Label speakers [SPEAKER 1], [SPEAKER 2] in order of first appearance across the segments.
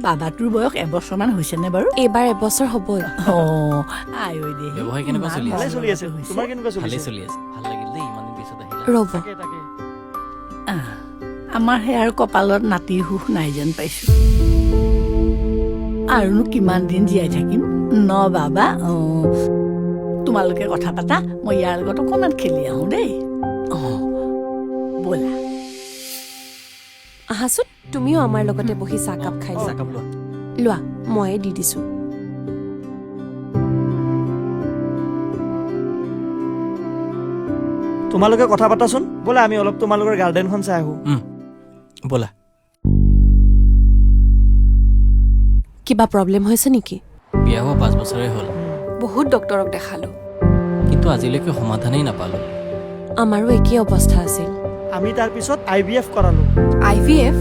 [SPEAKER 1] বাবাটোৰ বয়স এবছৰমান হৈছেনে বাৰু?
[SPEAKER 2] এইবাৰ এবছৰ হ'বই।
[SPEAKER 1] আই ঐ দেহি।
[SPEAKER 3] ব্যৱসায় কেনেকুৱা চলি
[SPEAKER 4] ভালে
[SPEAKER 3] আছে?
[SPEAKER 4] চলি আছে তোমাৰ কেনেকুৱা
[SPEAKER 3] ভালে
[SPEAKER 4] চলিছে
[SPEAKER 3] চলি আছে। ভাল লাগিল দেই ইমান দিন পিছত আহিলা।
[SPEAKER 2] ৰ'ব
[SPEAKER 4] তাকে তাকে
[SPEAKER 1] আমাৰ সেই আৰু কপালত নাতিৰ সুখ নাই যেন পাইছো। আৰুনো কিমান দিন জীয়াই থাকিম ন বাবা? তোমালোকে কথা পাতা, মই ইয়াৰ লগত অকণমান খেলি আহোঁ দেই। ব'লা।
[SPEAKER 2] আহাচোন, তুমিও আমাৰ লগতে বহি চাহকাপ খাই যোৱা।
[SPEAKER 3] চাহকাপ লোৱা।
[SPEAKER 2] লোৱা, ময়ে দি দিছোঁ।
[SPEAKER 4] তোমালোকে কথা পাতাচোন ব'লা আমি অলপ তোমালোকৰ গাৰ্ডেনখন চাই আহোঁ
[SPEAKER 3] ব'লা।
[SPEAKER 2] কিবা প্ৰব্লেম হৈছে নেকি?
[SPEAKER 3] বিয়া হোৱা 5 বছৰে হ'ল,
[SPEAKER 2] বহুত ডক্তৰক দেখালোঁ,
[SPEAKER 3] কিন্তু আজিলৈকে সমাধানেই নাপালোঁ।
[SPEAKER 2] আমাৰো একেই অৱস্থা আছিল।
[SPEAKER 4] আমি তাৰপিছত IVF কৰালোঁ।
[SPEAKER 2] IVF?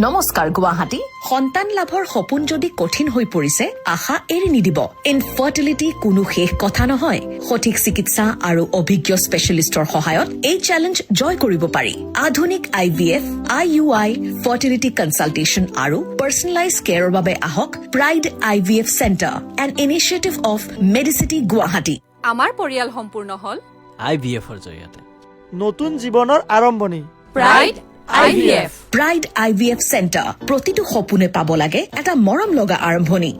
[SPEAKER 5] নমস্কাৰ গুৱাহাটী। সন্তান লাভৰ সপোন যদি কঠিন হৈ পৰিছে, আশা এৰি নিদিব। ইনফাৰ্টিলিটি কোনো শেষ কথা নহয়। সঠিক চিকিৎসা আৰু অভিজ্ঞ স্পেচিয়েলিষ্টৰ সহায়ত এই চেলেঞ্জ জয় কৰিব পাৰি। আধুনিক IVF, IUI, ফাৰ্টিলিটি কনচালটেশ্যন আৰু পাৰ্চনেলাইজ কেয়াৰৰ বাবে আহক pride IVF centre, N initiative of Medicity Guwahati.
[SPEAKER 2] আমাৰ পৰিয়াল সম্পূৰ্ণ হ'ল
[SPEAKER 3] IVFৰ জৰিয়তে।
[SPEAKER 4] নতুন জীৱনৰ আৰম্ভণি।
[SPEAKER 2] Pride IVF।
[SPEAKER 5] Pride IVF centre. প্ৰতিটো সপোনে পাব লাগে এটা মৰম লগা আৰম্ভণি।